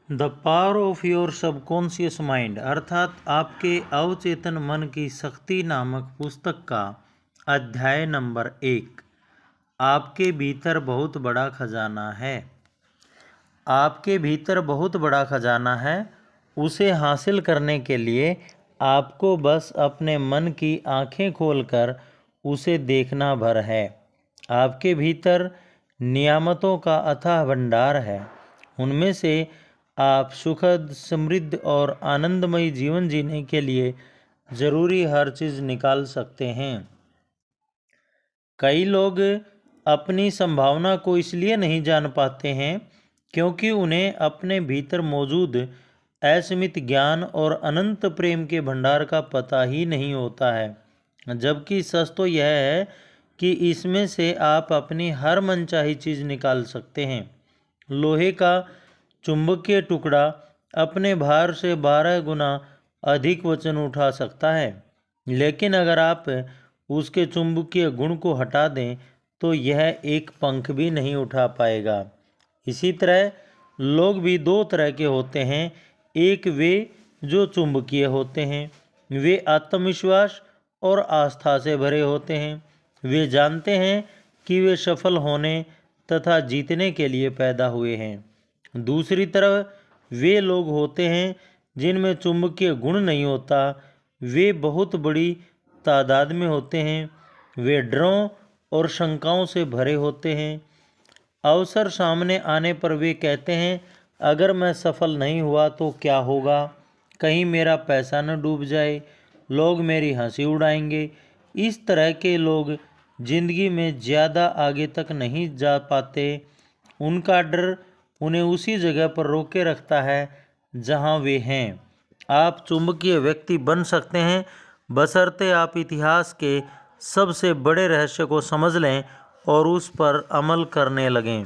The power of your subconscious mind अर्थात आपके अवचेतन मन की शक्ति नामक पुस्तक का अध्याय नंबर 1। आपके भीतर बहुत बड़ा खजाना है। आपके भीतर बहुत बड़ा खजाना है। उसे हासिल करने के लिए आपको बस अपने मन की आंखें खोलकर उसे देखना भर है। आपके भीतर नियामतों का अथाह भंडार है। उनमें से आप सुखद, समृद्ध और आनंदमयी जीवन जीने के लिए जरूरी हर चीज निकाल सकते हैं। कई लोग अपनी संभावना को इसलिए नहीं जान पाते हैं क्योंकि उन्हें अपने भीतर मौजूद असीमित ज्ञान और अनंत प्रेम के भंडार का पता ही नहीं होता है। जबकि सच तो यह है कि इसमें से आप अपनी हर मनचाही चीज निकाल सकते हैं। लोहे का चुंबकीय टुकड़ा अपने भार से 12 गुना अधिक वजन उठा सकता है, लेकिन अगर आप उसके चुंबकीय गुण को हटा दें तो यह एक पंख भी नहीं उठा पाएगा। इसी तरह लोग भी दो तरह के होते हैं। एक वे जो चुंबकीय होते हैं, वे आत्मविश्वास और आस्था से भरे होते हैं। वे जानते हैं कि वे सफल होने तथा जीतने के लिए पैदा हुए हैं। दूसरी तरफ वे लोग होते हैं जिनमें चुंबकीय गुण नहीं होता। वे बहुत बड़ी तादाद में होते हैं। वे डरों और शंकाओं से भरे होते हैं। अवसर सामने आने पर वे कहते हैं, अगर मैं सफल नहीं हुआ तो क्या होगा? कहीं मेरा पैसा न डूब जाए, लोग मेरी हंसी उड़ाएंगे। इस तरह के लोग जिंदगी में ज़्यादा आगे तक नहीं जा पाते। उनका डर उन्हें उसी जगह पर रोके रखता है जहां वे हैं। आप चुंबकीय व्यक्ति बन सकते हैं बशर्ते आप इतिहास के सबसे बड़े रहस्य को समझ लें और उस पर अमल करने लगें।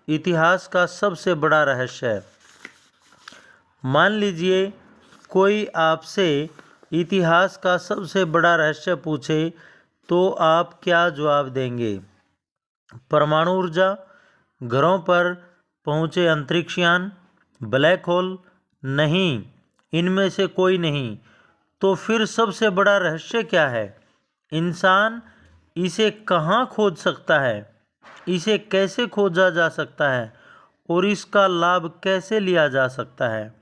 इतिहास का सबसे बड़ा रहस्य है। मान लीजिए कोई आपसे इतिहास का सबसे बड़ा रहस्य पूछे तो आप क्या जवाब देंगे? परमाणु ऊर्जा, ग्रहों पर पहुँचे अंतरिक्ष यान, ब्लैक होल? नहीं, इनमें से कोई नहीं। तो फिर सबसे बड़ा रहस्य क्या है? इंसान इसे कहाँ खोज सकता है? इसे कैसे खोजा जा सकता है और इसका लाभ कैसे लिया जा सकता है?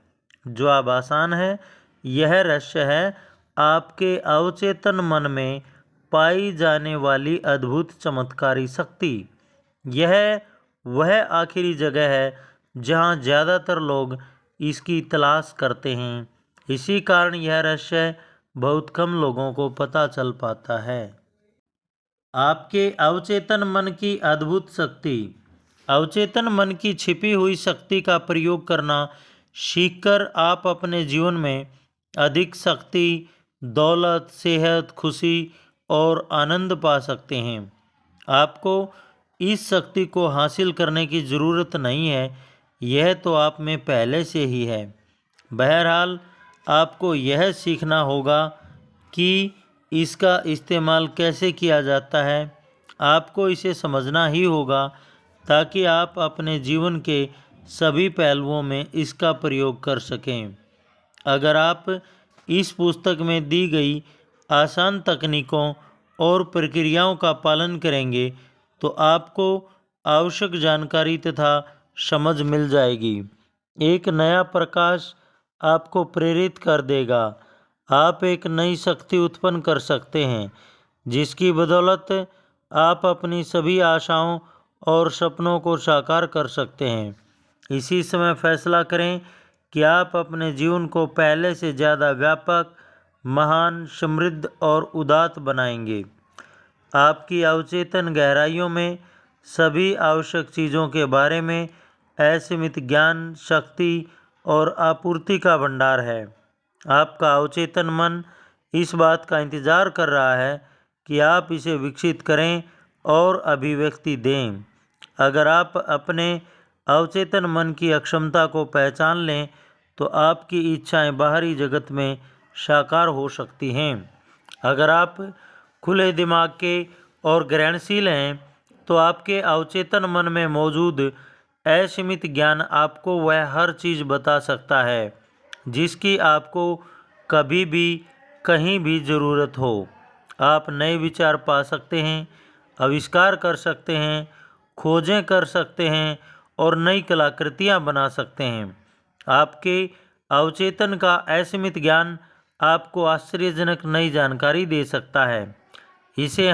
जवाब आसान है। यह रहस्य है आपके अवचेतन मन में पाई जाने वाली अद्भुत चमत्कारी शक्ति। यह वह आखिरी जगह है जहाँ ज़्यादातर लोग इसकी तलाश करते हैं। इसी कारण यह रहस्य बहुत कम लोगों को पता चल पाता है। आपके अवचेतन मन की अद्भुत शक्ति। अवचेतन मन की छिपी हुई शक्ति का प्रयोग करना सीखकर आप अपने जीवन में अधिक शक्ति, दौलत, सेहत, खुशी और आनंद पा सकते हैं। आपको इस शक्ति को हासिल करने की ज़रूरत नहीं है, यह तो आप में पहले से ही है। बहरहाल आपको यह सीखना होगा कि इसका इस्तेमाल कैसे किया जाता है। आपको इसे समझना ही होगा ताकि आप अपने जीवन के सभी पहलुओं में इसका प्रयोग कर सकें। अगर आप इस पुस्तक में दी गई आसान तकनीकों और प्रक्रियाओं का पालन करेंगे तो आपको आवश्यक जानकारी तथा समझ मिल जाएगी। एक नया प्रकाश आपको प्रेरित कर देगा। आप एक नई शक्ति उत्पन्न कर सकते हैं जिसकी बदौलत आप अपनी सभी आशाओं और सपनों को साकार कर सकते हैं। इसी समय फैसला करें कि आप अपने जीवन को पहले से ज़्यादा व्यापक, महान, समृद्ध और उदात्त बनाएंगे। आपकी अवचेतन गहराइयों में सभी आवश्यक चीज़ों के बारे में असीमित ज्ञान, शक्ति और आपूर्ति का भंडार है। आपका अवचेतन मन इस बात का इंतज़ार कर रहा है कि आप इसे विकसित करें और अभिव्यक्ति दें। अगर आप अपने अवचेतन मन की अक्षमता को पहचान लें तो आपकी इच्छाएं बाहरी जगत में साकार हो सकती हैं। अगर आप खुले दिमाग के और ग्रहणशील हैं तो आपके अवचेतन मन में मौजूद असीमित ज्ञान आपको वह हर चीज़ बता सकता है जिसकी आपको कभी भी कहीं भी ज़रूरत हो। आप नए विचार पा सकते हैं, आविष्कार कर सकते हैं, खोजें कर सकते हैं और नई कलाकृतियाँ बना सकते हैं। आपके अवचेतन का असीमित ज्ञान आपको आश्चर्यजनक नई जानकारी दे सकता है। इसे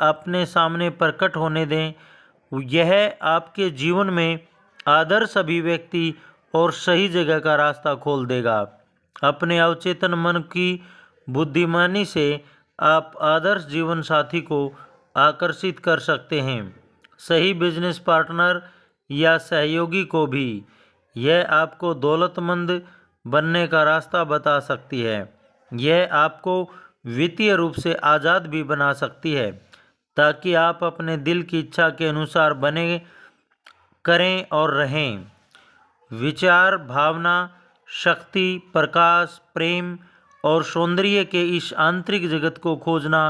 अपने सामने प्रकट होने दें। यह आपके जीवन में आदर्श अभिव्यक्ति और सही जगह का रास्ता खोल देगा। अपने अवचेतन मन की बुद्धिमानी से आप आदर्श जीवन साथी को आकर्षित कर सकते हैं, सही बिजनेस पार्टनर या सहयोगी को भी। यह आपको दौलतमंद बनने का रास्ता बता सकती है। यह आपको वित्तीय रूप से आज़ाद भी बना सकती है ताकि आप अपने दिल की इच्छा के अनुसार बने, करें और रहें। विचार, भावना, शक्ति, प्रकाश, प्रेम और सौंदर्य के इस आंतरिक जगत को खोजना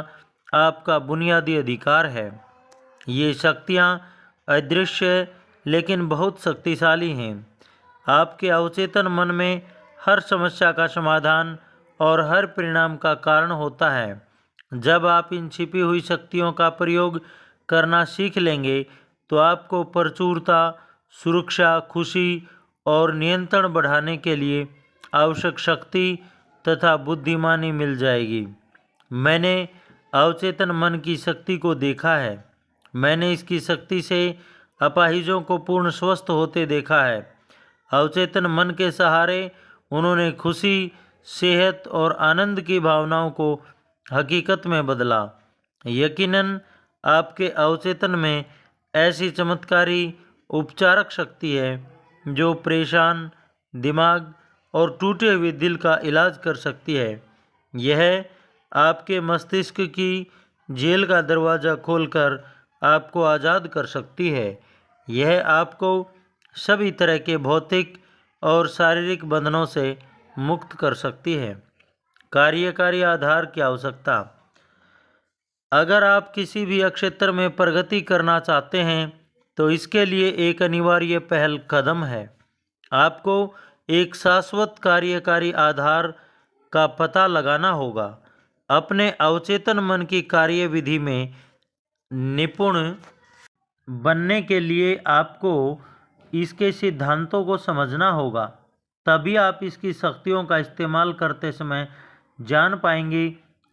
आपका बुनियादी अधिकार है। ये शक्तियाँ अदृश्य लेकिन बहुत शक्तिशाली हैं। आपके अवचेतन मन में हर समस्या का समाधान और हर परिणाम का कारण होता है। जब आप इन छिपी हुई शक्तियों का प्रयोग करना सीख लेंगे तो आपको प्रचुरता, सुरक्षा, खुशी और नियंत्रण बढ़ाने के लिए आवश्यक शक्ति तथा बुद्धिमानी मिल जाएगी। मैंने अवचेतन मन की शक्ति को देखा है। मैंने इसकी शक्ति से अपाहिजों को पूर्ण स्वस्थ होते देखा है। अवचेतन मन के सहारे उन्होंने खुशी, सेहत और आनंद की भावनाओं को हकीकत में बदला। यकीनन आपके अवचेतन में ऐसी चमत्कारी उपचारक शक्ति है जो परेशान दिमाग और टूटे हुए दिल का इलाज कर सकती है। यह आपके मस्तिष्क की जेल का दरवाज़ा खोलकर आपको आज़ाद कर सकती है। यह आपको सभी तरह के भौतिक और शारीरिक बंधनों से मुक्त कर सकती है। कार्यकारी आधार की आवश्यकता। अगर आप किसी भी क्षेत्र में प्रगति करना चाहते हैं तो इसके लिए एक अनिवार्य पहल कदम है। आपको एक शाश्वत कार्यकारी आधार का पता लगाना होगा। अपने अवचेतन मन की कार्यविधि में निपुण बनने के लिए आपको इसके सिद्धांतों को समझना होगा। तभी आप इसकी शक्तियों का इस्तेमाल करते समय जान पाएंगे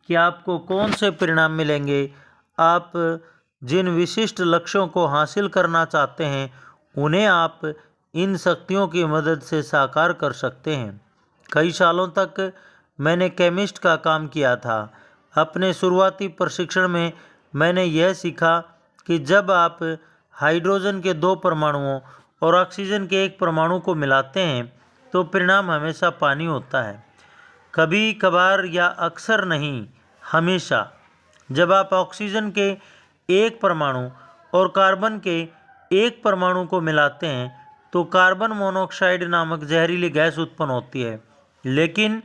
कि आपको कौन से परिणाम मिलेंगे। आप जिन विशिष्ट लक्ष्यों को हासिल करना चाहते हैं उन्हें आप इन शक्तियों की मदद से साकार कर सकते हैं। कई सालों तक मैंने केमिस्ट का काम किया था। अपने शुरुआती प्रशिक्षण में मैंने यह सीखा कि जब आप हाइड्रोजन के 2 परमाणुओं और ऑक्सीजन के 1 परमाणु को मिलाते हैं तो परिणाम हमेशा पानी होता है। कभी कभार या अक्सर नहीं, हमेशा। जब आप ऑक्सीजन के 1 परमाणु और कार्बन के 1 परमाणु को मिलाते हैं तो कार्बन मोनोऑक्साइड नामक जहरीली गैस उत्पन्न होती है। लेकिन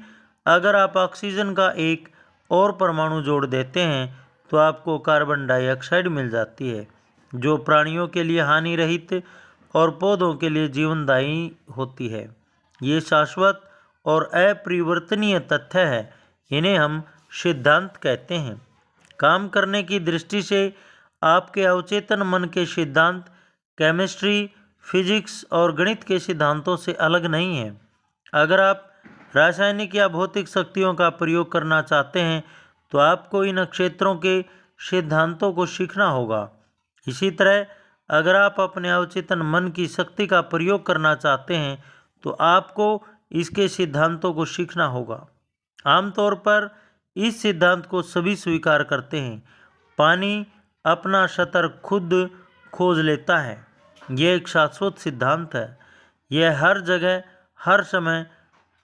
अगर आप ऑक्सीजन का 1 और परमाणु जोड़ देते हैं तो आपको कार्बन डाइऑक्साइड मिल जाती है, जो प्राणियों के लिए हानि रहित और पौधों के लिए जीवनदायी होती है। ये शाश्वत और अपरिवर्तनीय तथ्य है। इन्हें हम सिद्धांत कहते हैं। काम करने की दृष्टि से आपके अवचेतन मन के सिद्धांत केमिस्ट्री, फिजिक्स और गणित के सिद्धांतों से अलग नहीं हैं। अगर आप रासायनिक या भौतिक शक्तियों का प्रयोग करना चाहते हैं तो आपको इन क्षेत्रों के सिद्धांतों को सीखना होगा। इसी तरह अगर आप अपने अवचेतन मन की शक्ति का प्रयोग करना चाहते हैं तो आपको इसके सिद्धांतों को सीखना होगा। आमतौर पर इस सिद्धांत को सभी स्वीकार करते हैं। पानी अपना स्तर खुद खोज लेता है। यह एक शाश्वत सिद्धांत है। यह हर जगह, हर समय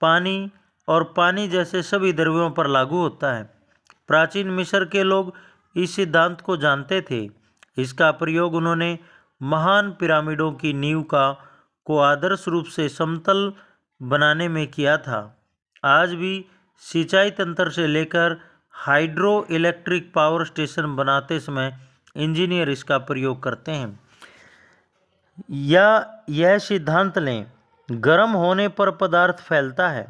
पानी और पानी जैसे सभी द्रव्यों पर लागू होता है। प्राचीन मिस्र के लोग इस सिद्धांत को जानते थे। इसका प्रयोग उन्होंने महान पिरामिडों की नींव को आदर्श रूप से समतल बनाने में किया था। आज भी सिंचाई तंत्र से लेकर हाइड्रो इलेक्ट्रिक पावर स्टेशन बनाते समय इंजीनियर इसका प्रयोग करते हैं। या यह सिद्धांत लें, गर्म होने पर पदार्थ फैलता है।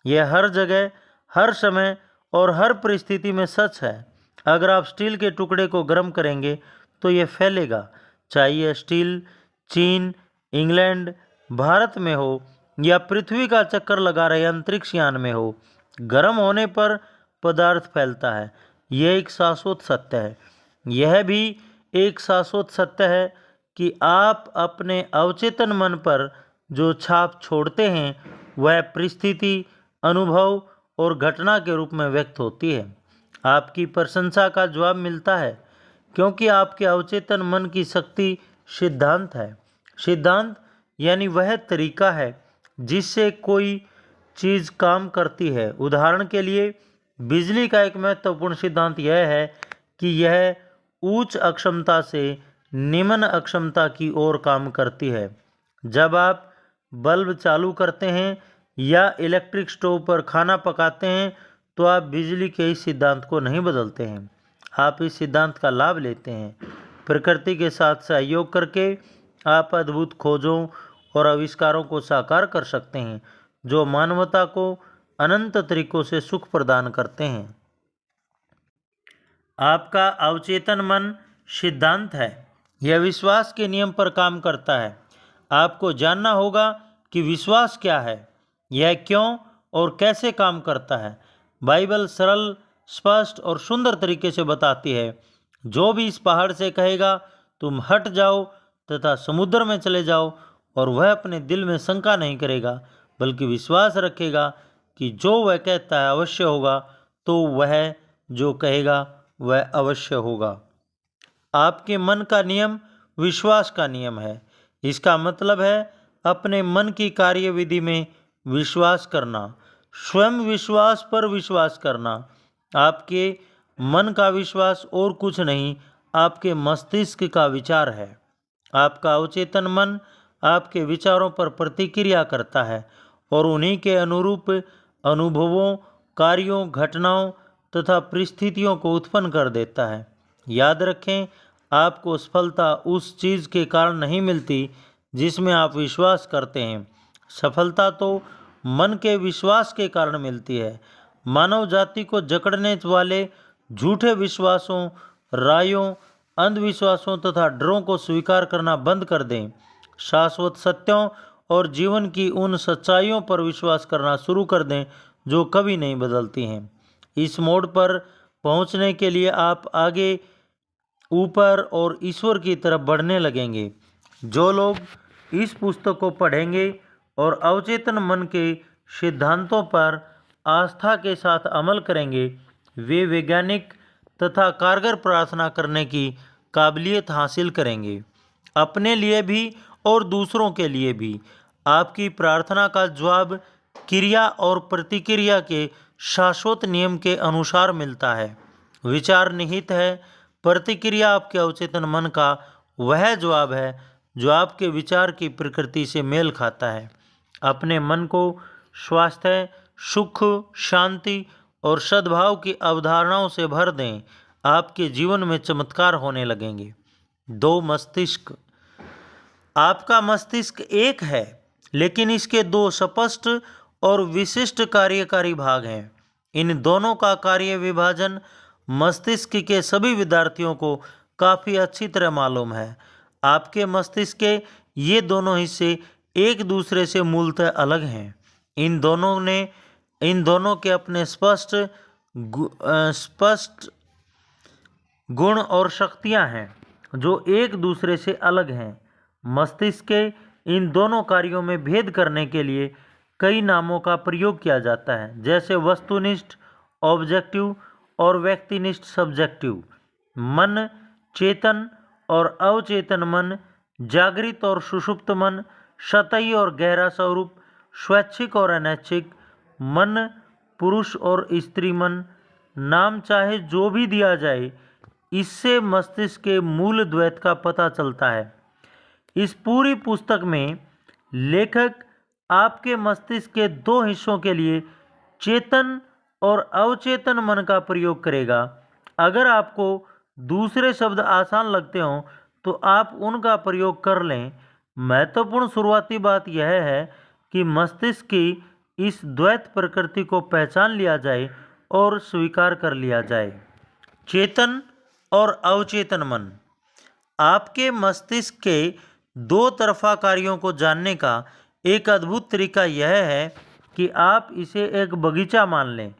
यह हर जगह, हर समय और हर परिस्थिति में सच है। अगर आप स्टील के टुकड़े को गर्म करेंगे तो यह फैलेगा, चाहे यह स्टील चीन, इंग्लैंड, भारत में हो या पृथ्वी का चक्कर लगा रहे अंतरिक्ष यान में हो। गर्म होने पर पदार्थ फैलता है। यह एक शाश्वत सत्य है। यह भी एक शाश्वत सत्य है कि आप अपने अवचेतन मन पर जो छाप छोड़ते हैं वह परिस्थिति, अनुभव और घटना के रूप में व्यक्त होती है। आपकी प्रशंसा का जवाब मिलता है क्योंकि आपके अवचेतन मन की शक्ति सिद्धांत है। सिद्धांत यानी वह तरीका है जिससे कोई चीज़ काम करती है। उदाहरण के लिए, बिजली का एक महत्वपूर्ण सिद्धांत यह है कि यह उच्च अक्षमता से निम्न अक्षमता की ओर काम करती है। जब आप बल्ब चालू करते हैं या इलेक्ट्रिक स्टोव पर खाना पकाते हैं तो आप बिजली के इस सिद्धांत को नहीं बदलते हैं, आप इस सिद्धांत का लाभ लेते हैं। प्रकृति के साथ सहयोग करके आप अद्भुत खोजों और आविष्कारों को साकार कर सकते हैं जो मानवता को अनंत तरीकों से सुख प्रदान करते हैं। आपका अवचेतन मन सिद्धांत है। यह विश्वास के नियम पर काम करता है। आपको जानना होगा कि विश्वास क्या है, यह क्यों और कैसे काम करता है। बाइबल सरल, स्पष्ट और सुंदर तरीके से बताती है। जो भी इस पहाड़ से कहेगा तुम हट जाओ तथा समुद्र में चले जाओ, और वह अपने दिल में शंका नहीं करेगा बल्कि विश्वास रखेगा कि जो वह कहता है अवश्य होगा, तो वह जो कहेगा वह अवश्य होगा। आपके मन का नियम विश्वास का नियम है। इसका मतलब है अपने मन की कार्यविधि में विश्वास करना, स्वयं विश्वास पर विश्वास करना। आपके मन का विश्वास और कुछ नहीं, आपके मस्तिष्क का विचार है। आपका अवचेतन मन आपके विचारों पर प्रतिक्रिया करता है और उन्हीं के अनुरूप अनुभवों, कार्यों, घटनाओं तथा परिस्थितियों को उत्पन्न कर देता है। याद रखें, आपको सफलता उस चीज़ के कारण नहीं मिलती जिसमें आप विश्वास करते हैं। सफलता तो मन के विश्वास के कारण मिलती है। मानव जाति को जकड़ने वाले झूठे विश्वासों, रायों, अंधविश्वासों तथा डरों को स्वीकार करना बंद कर दें। शाश्वत सत्यों और जीवन की उन सच्चाइयों पर विश्वास करना शुरू कर दें जो कभी नहीं बदलती हैं। इस मोड़ पर पहुंचने के लिए आप आगे, ऊपर और ईश्वर की तरफ बढ़ने लगेंगे। जो लोग इस पुस्तक को पढ़ेंगे और अवचेतन मन के सिद्धांतों पर आस्था के साथ अमल करेंगे, वे वैज्ञानिक तथा कारगर प्रार्थना करने की काबिलियत हासिल करेंगे, अपने लिए भी और दूसरों के लिए भी। आपकी प्रार्थना का जवाब क्रिया और प्रतिक्रिया के शाश्वत नियम के अनुसार मिलता है। विचार निहित है, प्रतिक्रिया आपके अवचेतन मन का वह जवाब है जो आपके विचार की प्रकृति से मेल खाता है। अपने मन को स्वास्थ्य, सुख, शांति और सद्भाव की अवधारणाओं से भर दें। आपके जीवन में चमत्कार होने लगेंगे। 2 मस्तिष्क। आपका मस्तिष्क एक है, लेकिन इसके 2 स्पष्ट और विशिष्ट कार्यकारी भाग हैं। इन दोनों का कार्य विभाजन मस्तिष्क के सभी विद्यार्थियों को काफ़ी अच्छी तरह मालूम है। आपके मस्तिष्क के ये दोनों हिस्से एक दूसरे से मूलतः अलग हैं। इन दोनों के अपने स्पष्ट गुण और शक्तियां हैं जो एक दूसरे से अलग हैं। मस्तिष्क के इन दोनों कार्यों में भेद करने के लिए कई नामों का प्रयोग किया जाता है, जैसे वस्तुनिष्ठ ऑब्जेक्टिव और व्यक्तिनिष्ठ सब्जेक्टिव। मन, चेतन और अवचेतन मन, जागृत और सुषुप्त मन, सतही और गहरा स्वरूप, स्वैच्छिक और अनैच्छिक मन, पुरुष और स्त्री मन। नाम चाहे जो भी दिया जाए, इससे मस्तिष्क के मूल द्वैत का पता चलता है। इस पूरी पुस्तक में लेखक आपके मस्तिष्क के 2 हिस्सों के लिए चेतन और अवचेतन मन का प्रयोग करेगा। अगर आपको दूसरे शब्द आसान लगते हों तो आप उनका प्रयोग कर लें। महत्वपूर्ण शुरुआती बात यह है कि मस्तिष्क की इस द्वैत प्रकृति को पहचान लिया जाए और स्वीकार कर लिया जाए। चेतन और अवचेतन मन। आपके मस्तिष्क के दो तरफा कार्यों को जानने का एक अद्भुत तरीका यह है कि आप इसे एक बगीचा मान लें।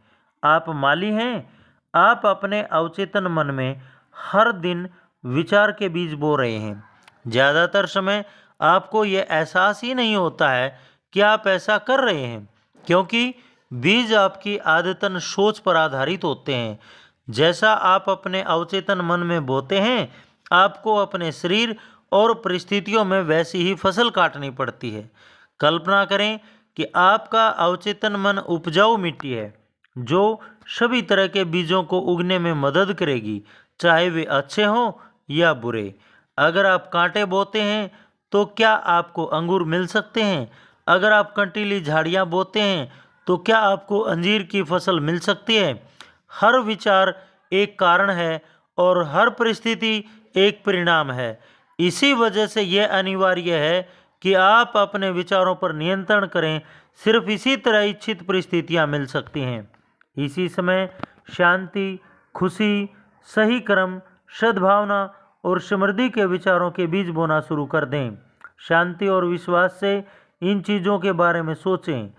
आप माली हैं। आप अपने अवचेतन मन में हर दिन विचार के बीज बो रहे हैं। ज़्यादातर समय आपको यह एहसास ही नहीं होता है कि आप ऐसा कर रहे हैं, क्योंकि बीज आपकी आदतन सोच पर आधारित होते हैं। जैसा आप अपने अवचेतन मन में बोते हैं, आपको अपने शरीर और परिस्थितियों में वैसी ही फसल काटनी पड़ती है। कल्पना करें कि आपका अवचेतन मन उपजाऊ मिट्टी है जो सभी तरह के बीजों को उगने में मदद करेगी, चाहे वे अच्छे हों या बुरे। अगर आप कांटे बोते हैं तो क्या आपको अंगूर मिल सकते हैं? अगर आप कंटीली झाड़ियाँ बोते हैं तो क्या आपको अंजीर की फसल मिल सकती है? हर विचार एक कारण है और हर परिस्थिति एक परिणाम है। इसी वजह से यह अनिवार्य है कि आप अपने विचारों पर नियंत्रण करें। सिर्फ इसी तरह इच्छित परिस्थितियां मिल सकती हैं। इसी समय शांति, खुशी, सही कर्म, सद्भावना और समृद्धि के विचारों के बीज बोना शुरू कर दें। शांति और विश्वास से इन चीज़ों के बारे में सोचें।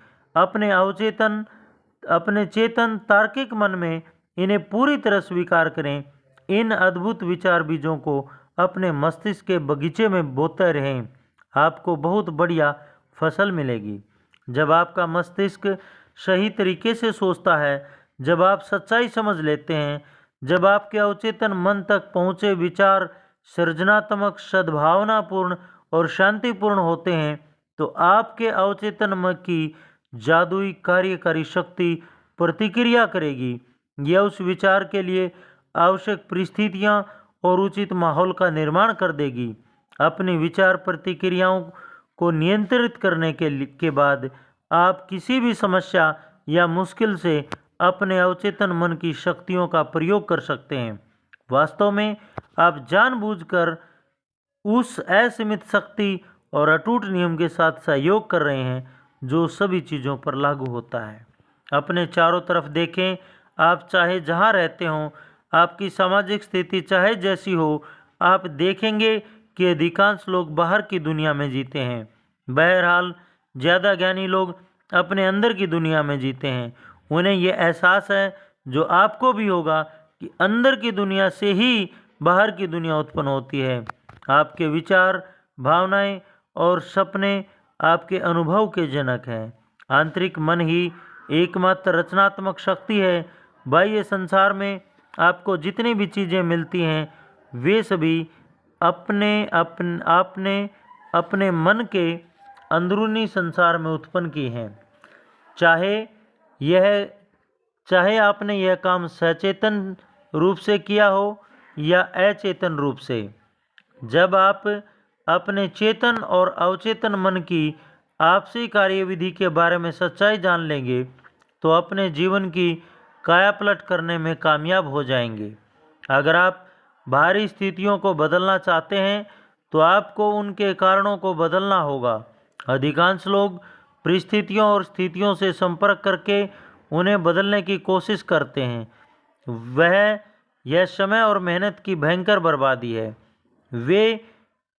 अपने चेतन तार्किक मन में इन्हें पूरी तरह स्वीकार करें। इन अद्भुत विचार बीजों को अपने मस्तिष्क के बगीचे में बोते रहें। आपको बहुत बढ़िया फसल मिलेगी। जब आपका मस्तिष्क सही तरीके से सोचता है, जब आप सच्चाई समझ लेते हैं, जब आपके अवचेतन मन तक पहुँचे विचार सृजनात्मक, सद्भावनापूर्ण और शांतिपूर्ण होते हैं, तो आपके अवचेतन मन की जादुई कार्यकारी शक्ति प्रतिक्रिया करेगी। यह उस विचार के लिए आवश्यक परिस्थितियां और उचित माहौल का निर्माण कर देगी। अपनी विचार प्रतिक्रियाओं को नियंत्रित करने के बाद आप किसी भी समस्या या मुश्किल से अपने अवचेतन मन की शक्तियों का प्रयोग कर सकते हैं। वास्तव में आप जानबूझकर उस असीमित शक्ति और अटूट नियम के साथ सहयोग कर रहे हैं जो सभी चीज़ों पर लागू होता है। अपने चारों तरफ देखें। आप चाहे जहाँ रहते हों, आपकी सामाजिक स्थिति चाहे जैसी हो, आप देखेंगे कि अधिकांश लोग बाहर की दुनिया में जीते हैं। बहरहाल ज़्यादा ज्ञानी लोग अपने अंदर की दुनिया में जीते हैं। उन्हें यह एहसास है, जो आपको भी होगा, कि अंदर की दुनिया से ही बाहर की दुनिया उत्पन्न होती है। आपके विचार, भावनाएं और सपने आपके अनुभव के जनक हैं। आंतरिक मन ही एकमात्र रचनात्मक शक्ति है। बाह्य संसार में आपको जितनी भी चीज़ें मिलती हैं, वे सभी आपने अपने मन के अंदरूनी संसार में उत्पन्न की हैं। चाहे आपने यह काम सचेतन रूप से किया हो या अचेतन रूप से। जब आप अपने चेतन और अवचेतन मन की आपसी कार्यविधि के बारे में सच्चाई जान लेंगे, तो अपने जीवन की कायापलट करने में कामयाब हो जाएंगे। अगर आप बाहरी स्थितियों को बदलना चाहते हैं, तो आपको उनके कारणों को बदलना होगा। अधिकांश लोग परिस्थितियों और स्थितियों से संपर्क करके उन्हें बदलने की कोशिश करते हैं। यह समय और मेहनत की भयंकर बर्बादी है। वे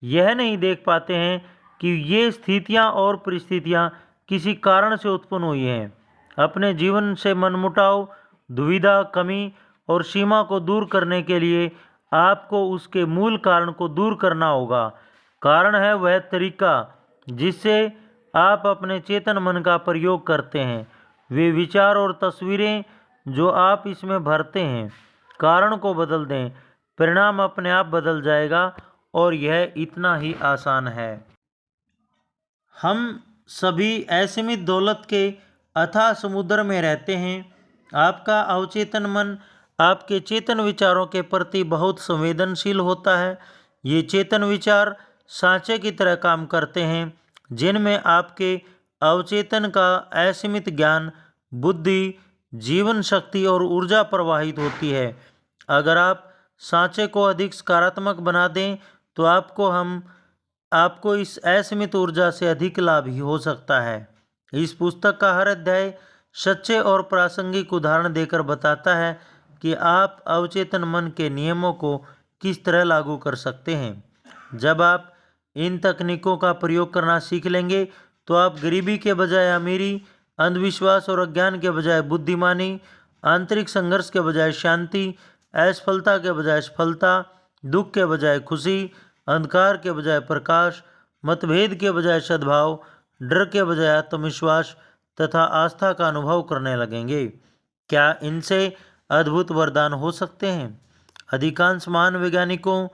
यह नहीं देख पाते हैं कि ये स्थितियां और परिस्थितियां किसी कारण से उत्पन्न हुई हैं। अपने जीवन से मनमुटाव, दुविधा, कमी और सीमा को दूर करने के लिए आपको उसके मूल कारण को दूर करना होगा। कारण है वह तरीका जिससे आप अपने चेतन मन का प्रयोग करते हैं, वे विचार और तस्वीरें जो आप इसमें भरते हैं। कारण को बदल दें, परिणाम अपने आप बदल जाएगा, और यह इतना ही आसान है। हम सभी असीमित दौलत के अथाह समुद्र में रहते हैं। आपका अवचेतन मन आपके चेतन विचारों के प्रति बहुत संवेदनशील होता है। ये चेतन विचार सांचे की तरह काम करते हैं, जिनमें आपके अवचेतन का असीमित ज्ञान, बुद्धि, जीवन शक्ति और ऊर्जा प्रवाहित होती है। अगर आप सांचे को अधिक सकारात्मक बना दें, तो आपको हम आपको इस असीमित ऊर्जा से अधिक लाभ ही हो सकता है। इस पुस्तक का हर अध्याय सच्चे और प्रासंगिक उदाहरण देकर बताता है कि आप अवचेतन मन के नियमों को किस तरह लागू कर सकते हैं। जब आप इन तकनीकों का प्रयोग करना सीख लेंगे तो आप गरीबी के बजाय अमीरी, अंधविश्वास और अज्ञान के बजाय बुद्धिमानी, आंतरिक संघर्ष के बजाय शांति, असफलता के बजाय सफलता, दुख के बजाय खुशी, अंधकार के बजाय प्रकाश, मतभेद के बजाय सद्भाव, डर के बजाय आत्मविश्वास तथा आस्था का अनुभव करने लगेंगे। क्या इनसे अद्भुत वरदान हो सकते हैं? अधिकांश महान वैज्ञानिकों,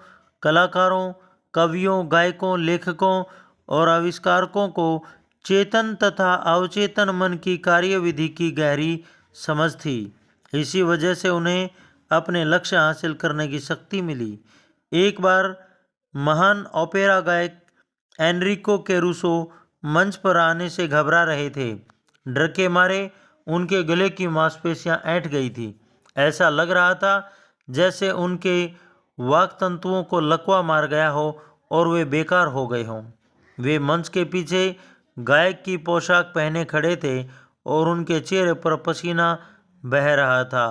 कलाकारों, कवियों, गायकों, लेखकों और आविष्कारकों को चेतन तथा अवचेतन मन की कार्यविधि की गहरी समझ थी। इसी वजह से उन्हें अपने लक्ष्य हासिल करने की शक्ति मिली। एक बार महान ओपेरा गायक एनरिको कैरूसो मंच पर आने से घबरा रहे थे। डर के मारे उनके गले की मांसपेशियां ऐंठ गई थी। ऐसा लग रहा था जैसे उनके वाक तंतुओं को लकवा मार गया हो और वे बेकार हो गए हों। वे मंच के पीछे गायक की पोशाक पहने खड़े थे और उनके चेहरे पर पसीना बह रहा था।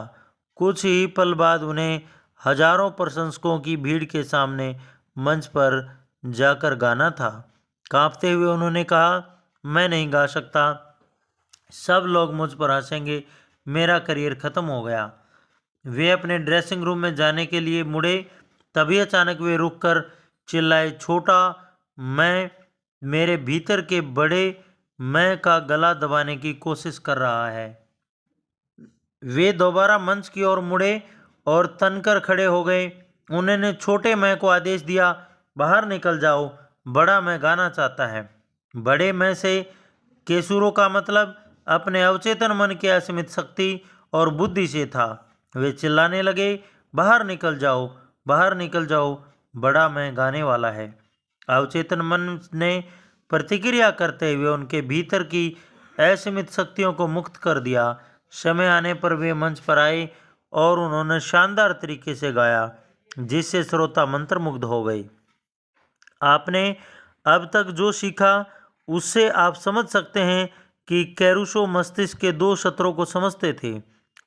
कुछ ही पल बाद उन्हें हजारों प्रशंसकों की भीड़ के सामने मंच पर जाकर गाना था। कांपते हुए उन्होंने कहा, मैं नहीं गा सकता, सब लोग मुझ पर हंसेंगे, मेरा करियर खत्म हो गया। वे अपने ड्रेसिंग रूम में जाने के लिए मुड़े, तभी अचानक वे रुककर चिल्लाए, छोटा मैं मेरे भीतर के बड़े मैं का गला दबाने की कोशिश कर रहा है। वे दोबारा मंच की ओर मुड़े और तनकर खड़े हो गए। उन्होंने छोटे मैं को आदेश दिया, बाहर निकल जाओ, बड़ा मैं गाना चाहता है। बड़े मैं से के सुरों का मतलब अपने अवचेतन मन की असीमित शक्ति और बुद्धि से था। वे चिल्लाने लगे, बाहर निकल जाओ, बाहर निकल जाओ, बड़ा मैं गाने वाला है। अवचेतन मन ने प्रतिक्रिया करते हुए उनके भीतर की असीमित शक्तियों को मुक्त कर दिया। समय आने पर वे मंच पर आए और उन्होंने शानदार तरीके से गाया, जिससे श्रोता मंत्रमुग्ध हो गए। आपने अब तक जो सीखा उससे आप समझ सकते हैं कि कैरूसो मस्तिष्क के दो सत्रों को समझते थे,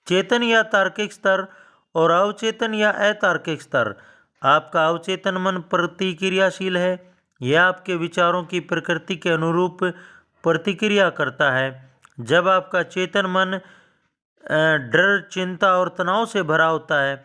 चेतन या तार्किक स्तर और अवचेतन या अतार्किक स्तर। आपका अवचेतन मन प्रतिक्रियाशील है, यह आपके विचारों की प्रकृति के अनुरूप प्रतिक्रिया करता है। जब आपका चेतन मन डर, चिंता और तनाव से भरा होता है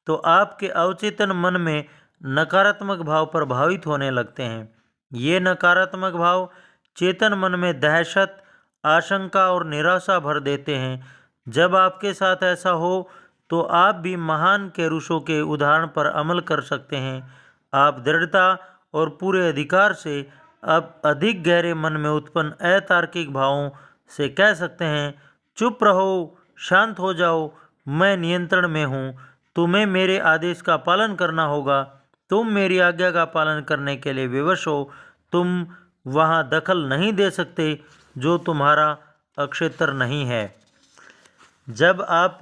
तो आपके अवचेतन मन में नकारात्मक भाव प्रभावित होने लगते हैं। ये नकारात्मक भाव चेतन मन में दहशत, आशंका और निराशा भर देते हैं। जब आपके साथ ऐसा हो तो आप भी महान कैरूसो के उदाहरण पर अमल कर सकते हैं। आप दृढ़ता और पूरे अधिकार से अब अधिक गहरे मन में उत्पन्न अतार्किक भावों से कह सकते हैं, चुप रहो, शांत हो जाओ, मैं नियंत्रण में हूँ, तुम्हें मेरे आदेश का पालन करना होगा, तुम मेरी आज्ञा का पालन करने के लिए विवश हो, तुम वहाँ दखल नहीं दे सकते जो तुम्हारा क्षेत्र नहीं है। जब आप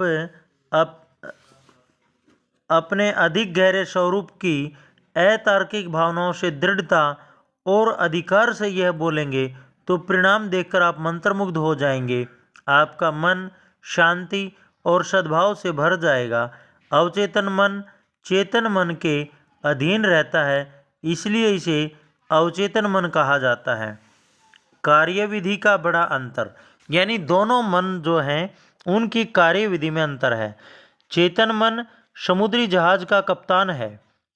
अपने अधिक गहरे स्वरूप की अतार्किक भावनाओं से दृढ़ता और अधिकार से यह बोलेंगे तो परिणाम देखकर आप मंत्रमुग्ध हो जाएंगे। आपका मन शांति और सद्भाव से भर जाएगा। अवचेतन मन चेतन मन के अधीन रहता है, इसलिए इसे अवचेतन मन कहा जाता है। कार्यविधि का बड़ा अंतर, यानी दोनों मन जो हैं उनकी कार्यविधि में अंतर है। चेतन मन समुद्री जहाज का कप्तान है,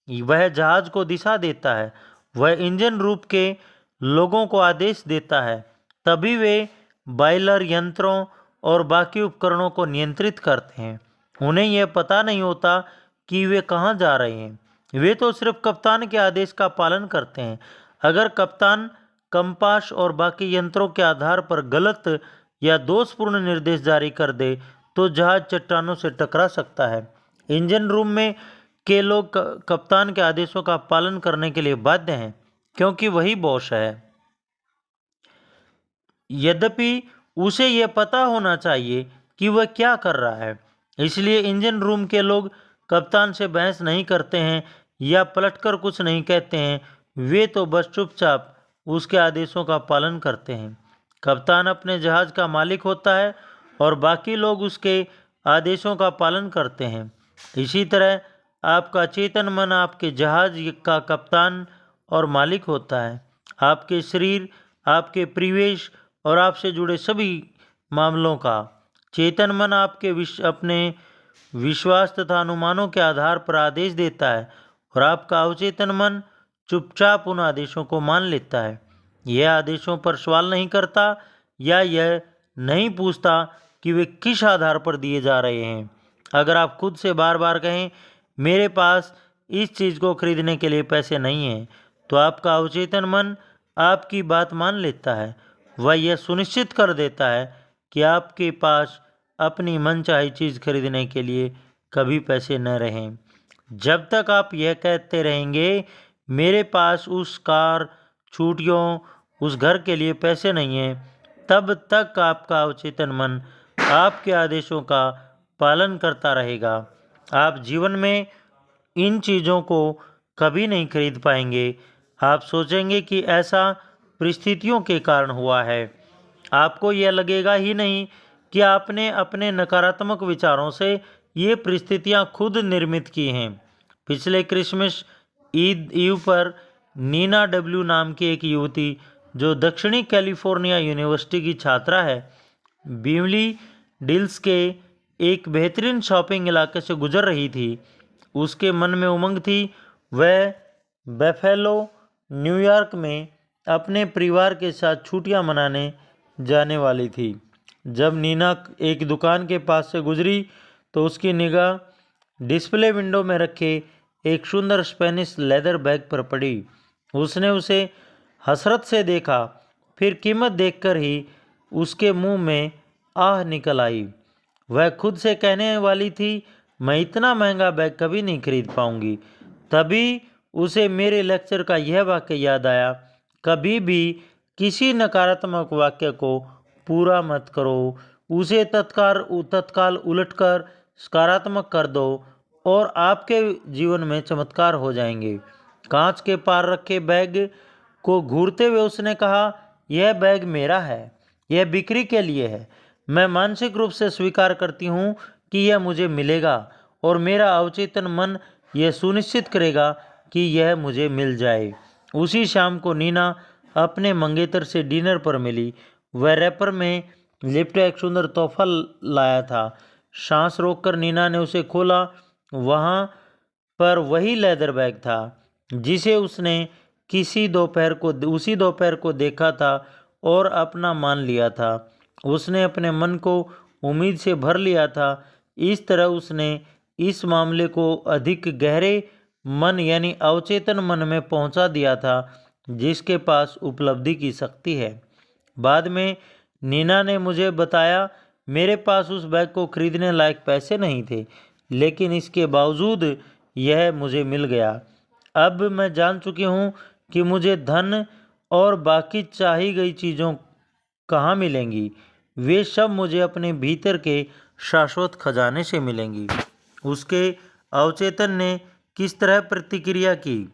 वह जहाज को दिशा देता है, वह इंजन रूप के लोगों को आदेश देता है, तभी वे बॉयलर यंत्रों और बाकी उपकरणों को नियंत्रित करते हैं। उन्हें यह पता नहीं होता कि वे कहाँ जा रहे हैं, वे तो सिर्फ कप्तान के आदेश का पालन करते हैं। अगर कप्तान कंपास और बाकी यंत्रों के आधार पर गलत या दोषपूर्ण निर्देश जारी कर दे तो जहाज चट्टानों से टकरा सकता है। इंजन रूम में के लोग कप्तान के आदेशों का पालन करने के लिए बाध्य हैं, क्योंकि वही बॉस है। यद्यपि उसे यह पता होना चाहिए कि वह क्या कर रहा है, इसलिए इंजन रूम के लोग कप्तान से बहस नहीं करते हैं या पलटकर कुछ नहीं कहते हैं। वे तो बस चुपचाप उसके आदेशों का पालन करते हैं। कप्तान अपने जहाज का मालिक होता है और बाकी लोग उसके आदेशों का पालन करते हैं। इसी तरह आपका चेतन मन आपके जहाज का कप्तान और मालिक होता है। आपके शरीर, आपके परिवेश और आपसे जुड़े सभी मामलों का चेतन मन आपके अपने विश्वास तथा अनुमानों के आधार पर आदेश देता है और आपका अवचेतन मन चुपचाप उन आदेशों को मान लेता है। यह आदेशों पर सवाल नहीं करता या यह नहीं पूछता कि वे किस आधार पर दिए जा रहे हैं। अगर आप खुद से बार बार कहें मेरे पास इस चीज़ को खरीदने के लिए पैसे नहीं हैं, तो आपका अवचेतन मन आपकी बात मान लेता है। वह यह सुनिश्चित कर देता है कि आपके पास अपनी मनचाही चीज़ खरीदने के लिए कभी पैसे न रहें। जब तक आप यह कहते रहेंगे मेरे पास उस कार, छुट्टियों, उस घर के लिए पैसे नहीं हैं, तब तक आपका अवचेतन मन आपके आदेशों का पालन करता रहेगा। आप जीवन में इन चीज़ों को कभी नहीं खरीद पाएंगे। आप सोचेंगे कि ऐसा परिस्थितियों के कारण हुआ है। आपको यह लगेगा ही नहीं कि आपने अपने नकारात्मक विचारों से ये परिस्थितियां खुद निर्मित की हैं। पिछले क्रिसमस ईव पर नीना डब्ल्यू नाम की एक युवती जो दक्षिणी कैलिफोर्निया यूनिवर्सिटी की छात्रा है, बीवली डिल्स के एक बेहतरीन शॉपिंग इलाके से गुजर रही थी। उसके मन में उमंग थी। वह बफेलो, न्यूयॉर्क में अपने परिवार के साथ छुट्टियां मनाने जाने वाली थी। जब नीना एक दुकान के पास से गुजरी तो उसकी निगाह डिस्प्ले विंडो में रखे एक सुंदर स्पेनिश लेदर बैग पर पड़ी। उसने उसे हसरत से देखा, फिर कीमत देखकर ही उसके मुंह में आह निकल आई। वह खुद से कहने वाली थी मैं इतना महंगा बैग कभी नहीं खरीद पाऊंगी। तभी उसे मेरे लेक्चर का यह वाक्य याद आया, कभी भी किसी नकारात्मक वाक्य को पूरा मत करो, उसे तत्काल उलटकर सकारात्मक कर दो और आपके जीवन में चमत्कार हो जाएंगे। कांच के पार रखे बैग को घूरते हुए उसने कहा, यह बैग मेरा है, यह बिक्री के लिए है। मैं मानसिक रूप से स्वीकार करती हूँ कि यह मुझे मिलेगा और मेरा अवचेतन मन यह सुनिश्चित करेगा कि यह मुझे मिल जाए। उसी शाम को नीना अपने मंगेतर से डिनर पर मिली। वह रैपर में लिपटा एक सुंदर तोहफा लाया था। सांस रोककर नीना ने उसे खोला। वहाँ पर वही लेदर बैग था जिसे उसने उसी दोपहर को देखा था और अपना मान लिया था। उसने अपने मन को उम्मीद से भर लिया था। इस तरह उसने इस मामले को अधिक गहरे मन यानी अवचेतन मन में पहुंचा दिया था, जिसके पास उपलब्धि की शक्ति है। बाद में नीना ने मुझे बताया मेरे पास उस बैग को खरीदने लायक पैसे नहीं थे, लेकिन इसके बावजूद यह मुझे मिल गया। अब मैं जान चुकी हूँ कि मुझे धन और बाकी चाही गई चीज़ों कहाँ मिलेंगी। वे सब मुझे अपने भीतर के शाश्वत खजाने से मिलेंगी। उसके अवचेतन ने किस तरह प्रतिक्रिया की।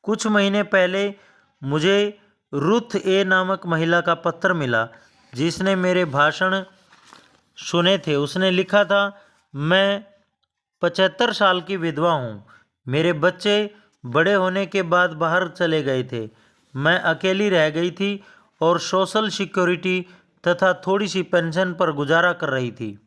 कुछ महीने पहले मुझे रुथ ए नामक महिला का पत्र मिला जिसने मेरे भाषण सुने थे। उसने लिखा था, मैं 75 साल की विधवा हूँ। मेरे बच्चे बड़े होने के बाद बाहर चले गए थे। मैं अकेली रह गई थी और सोशल सिक्योरिटी तथा थोड़ी सी पेंशन पर गुजारा कर रही थी।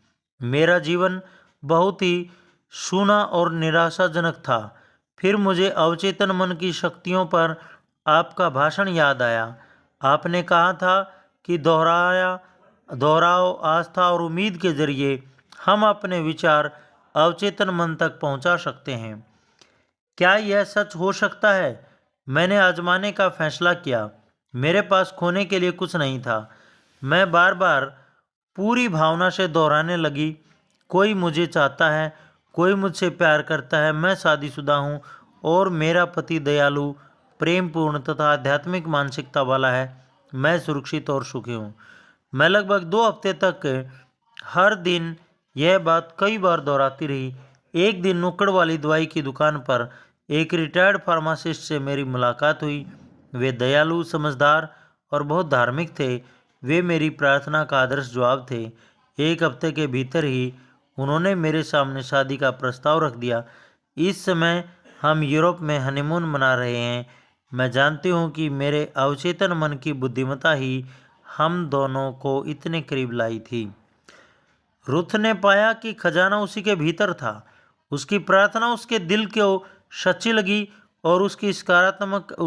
मेरा जीवन बहुत ही सूना और निराशाजनक था। फिर मुझे अवचेतन मन की शक्तियों पर आपका भाषण याद आया। आपने कहा था कि दोहराव, आस्था और उम्मीद के जरिए हम अपने विचार अवचेतन मन तक पहुंचा सकते हैं। क्या यह सच हो सकता है? मैंने आजमाने का फैसला किया। मेरे पास खोने के लिए कुछ नहीं था। मैं बार बार पूरी भावना से दोहराने लगी, कोई मुझे चाहता है, कोई मुझसे प्यार करता है, मैं शादीशुदा हूँ और मेरा पति दयालु, प्रेमपूर्ण तथा आध्यात्मिक मानसिकता वाला है। मैं सुरक्षित और सुखी हूँ। मैं लगभग 2 हफ्ते तक हर दिन यह बात कई बार दोहराती रही। एक दिन नुक्कड़ वाली दवाई की दुकान पर एक रिटायर्ड फार्मासिस्ट से मेरी मुलाकात हुई। वे दयालु, समझदार और बहुत धार्मिक थे। वे मेरी प्रार्थना का आदर्श जवाब थे। एक हफ्ते के भीतर ही उन्होंने मेरे सामने शादी का प्रस्ताव रख दिया। इस समय हम यूरोप में हनीमून मना रहे हैं। मैं जानती हूँ कि मेरे अवचेतन मन की बुद्धिमत्ता ही हम दोनों को इतने करीब लाई थी। रुथ ने पाया कि खजाना उसी के भीतर था। उसकी प्रार्थना उसके दिल को सच्ची लगी और उसकी सकारात्मकता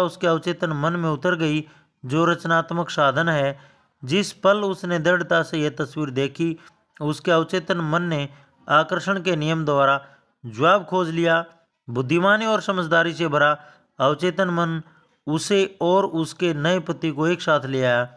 उसके अवचेतन मन में उतर गई, जो रचनात्मक साधन है। जिस पल उसने दृढ़ता से यह तस्वीर देखी, उसके अवचेतन मन ने आकर्षण के नियम द्वारा जवाब खोज लिया। बुद्धिमानी और समझदारी से भरा अवचेतन मन उसे और उसके नए पति को एक साथ ले आया।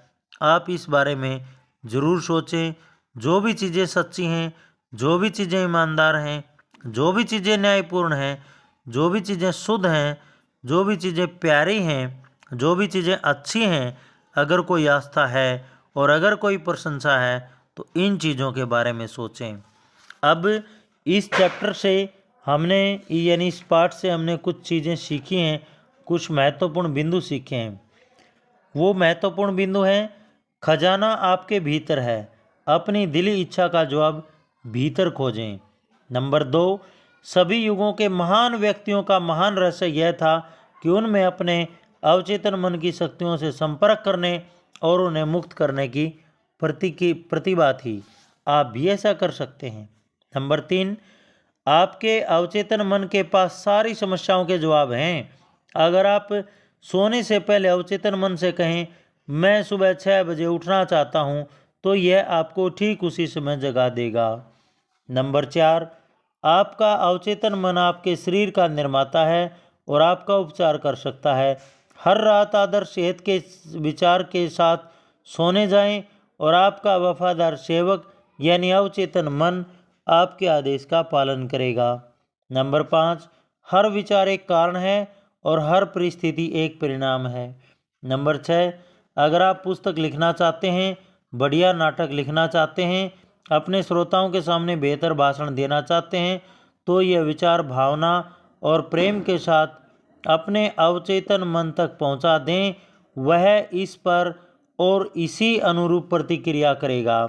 आप इस बारे में जरूर सोचें। जो भी चीज़ें सच्ची हैं, जो भी चीज़ें ईमानदार हैं, जो भी चीज़ें न्यायपूर्ण हैं, जो भी चीज़ें शुद्ध हैं, जो भी चीज़ें प्यारी हैं, जो भी चीज़ें अच्छी हैं, अगर कोई आस्था है और अगर कोई प्रशंसा है, तो इन चीज़ों के बारे में सोचें। अब इस चैप्टर से हमने यानी इस पाठ से हमने कुछ चीज़ें सीखी हैं, कुछ महत्वपूर्ण बिंदु सीखे हैं। वो महत्वपूर्ण बिंदु हैं, खजाना आपके भीतर है, अपनी दिली इच्छा का जवाब भीतर खोजें। नंबर 2, सभी युगों के महान व्यक्तियों का महान रहस्य यह था कि उनमें अपने अवचेतन मन की शक्तियों से संपर्क करने और उन्हें मुक्त करने की प्रतिभा थी। आप भी ऐसा कर सकते हैं। नंबर 3, आपके अवचेतन मन के पास सारी समस्याओं के जवाब हैं। अगर आप सोने से पहले अवचेतन मन से कहें, मैं सुबह 6 बजे उठना चाहता हूँ, तो यह आपको ठीक उसी समय जगा देगा। नंबर 4, आपका अवचेतन मन आपके शरीर का निर्माता है और आपका उपचार कर सकता है। हर रात आदर्श सेहत के विचार के साथ सोने जाएं और आपका वफादार सेवक यानी अवचेतन मन आपके आदेश का पालन करेगा। नंबर 5, हर विचार एक कारण है और हर परिस्थिति एक परिणाम है। नंबर 6, अगर आप पुस्तक लिखना चाहते हैं, बढ़िया नाटक लिखना चाहते हैं, अपने श्रोताओं के सामने बेहतर भाषण देना चाहते हैं, तो यह विचार भावना और प्रेम के साथ अपने अवचेतन मन तक पहुंचा दें। वह इस पर और इसी अनुरूप प्रतिक्रिया करेगा।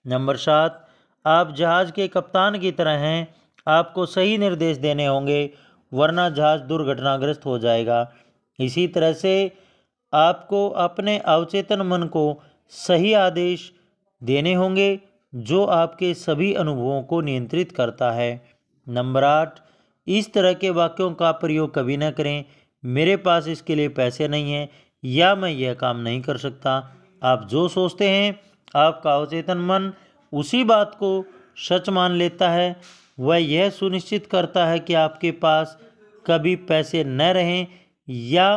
नंबर 7, आप जहाज के कप्तान की तरह हैं। आपको सही निर्देश देने होंगे, वरना जहाज दुर्घटनाग्रस्त हो जाएगा। इसी तरह से आपको अपने अवचेतन मन को सही आदेश देने होंगे, जो आपके सभी अनुभवों को नियंत्रित करता है। नंबर 8, इस तरह के वाक्यों का प्रयोग कभी न करें, मेरे पास इसके लिए पैसे नहीं हैं या मैं यह काम नहीं कर सकता। आप जो सोचते हैं, आपका अवचेतन मन उसी बात को सच मान लेता है। वह यह सुनिश्चित करता है कि आपके पास कभी पैसे न रहें या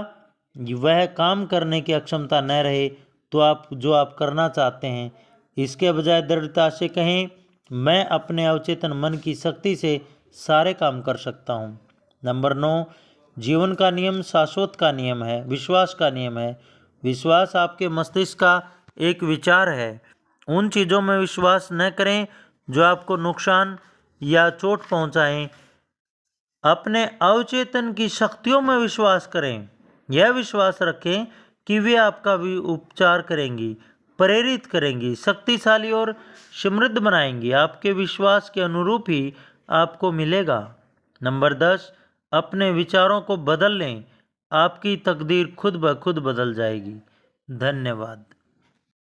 वह काम करने की अक्षमता न रहे, तो आप जो आप करना चाहते हैं। इसके बजाय दृढ़ता से कहें, मैं अपने अवचेतन मन की शक्ति से सारे काम कर सकता हूँ। नंबर 9, जीवन का नियम शाश्वत का नियम है, विश्वास का नियम है। विश्वास आपके मस्तिष्क का एक विचार है। उन चीज़ों में विश्वास न करें जो आपको नुकसान या चोट पहुंचाएं। अपने अवचेतन की शक्तियों में विश्वास करें। यह विश्वास रखें कि वे आपका भी उपचार करेंगी, प्रेरित करेंगी, शक्तिशाली और समृद्ध बनाएंगी। आपके विश्वास के अनुरूप ही आपको मिलेगा। नंबर 10, अपने विचारों को बदल लें, आपकी तकदीर खुद ब खुद बदल जाएगी। धन्यवाद।